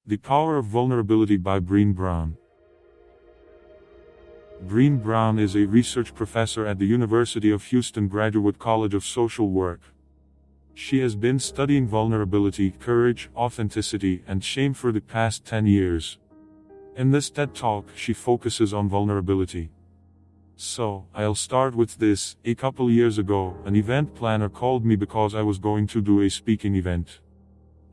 The Power of Vulnerability by Brene. Brene Brown is a research professor at the University of Houston Graduate College of Social Work. She has been studying vulnerability, courage, authenticity, and shame for the past 10 years. In this TED Talk, she focuses on vulnerability. So, I'll start with this. A couple years ago, an event planner called me because I was going to do a speaking event.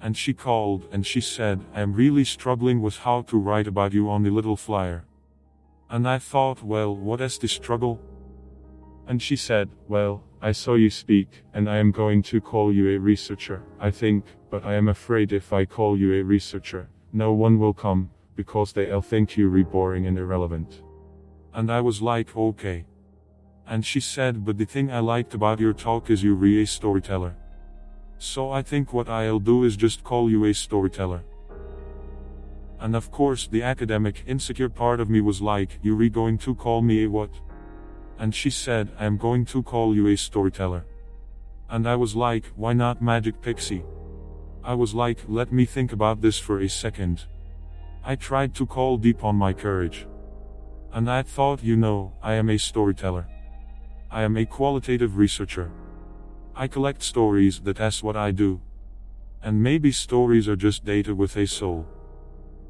And she called, and she said, "I am really struggling with how to write about you on the little flyer." And I thought, well, what is the struggle? And she said, "Well, I saw you speak, and I am going to call you a researcher, I think, but I am afraid if I call you a researcher, no one will come, because they'll think you're boring and irrelevant." And I was like, okay. And she said, "But the thing I liked about your talk is you're a storyteller. So I think what I'll do is just call you a storyteller." And of course the academic, insecure part of me was like, "You're going to call me a what?" And she said, "I am going to call you a storyteller." And I was like, why not Magic Pixie? I was like, let me think about this for a second. I tried to call deep on my courage. And I thought, I am a storyteller. I am a qualitative researcher. I collect stories, that's what I do. And maybe stories are just data with a soul.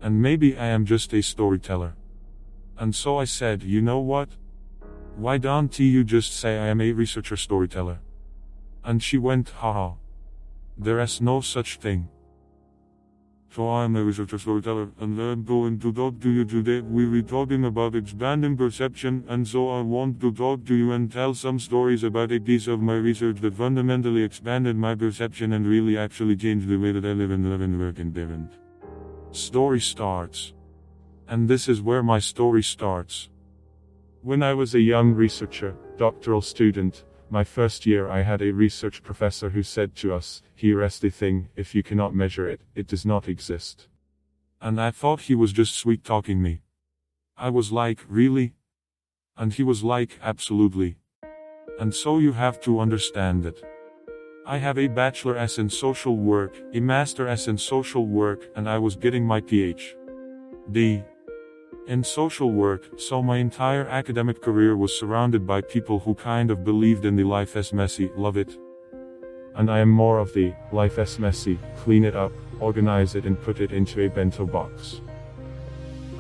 And maybe I am just a storyteller. And so I said, you know what? Why don't you just say I am a researcher storyteller? And she went, haha. There is no such thing. So I am a researcher storyteller, and I'm going to talk to you today. We're talking about expanding perception, and so I want to talk to you and tell some stories about a piece of my research that fundamentally expanded my perception and really actually changed the way that I live and work and parent. Story starts. And this is where my story starts. When I was a young researcher, doctoral student, my first year I had a research professor who said to us, "Here is the thing, if you cannot measure it, it does not exist." And I thought he was just sweet talking me. I was like, really? And he was like, absolutely. And so you have to understand it. I have a bachelor's in social work, a master's in social work, and I was getting my PhD in social work, so my entire academic career was surrounded by people who kind of believed in the life is messy, love it. And I am more of the, life is messy, clean it up, organize it and put it into a bento box.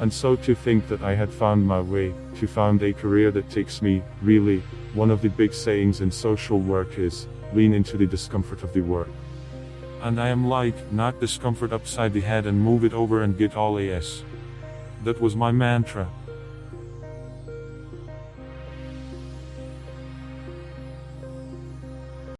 And so to think that I had found my way, to found a career that takes me, really, one of the big sayings in social work is, lean into the discomfort of the work. And I am like, knock discomfort upside the head and move it over and get all AS. That was my mantra.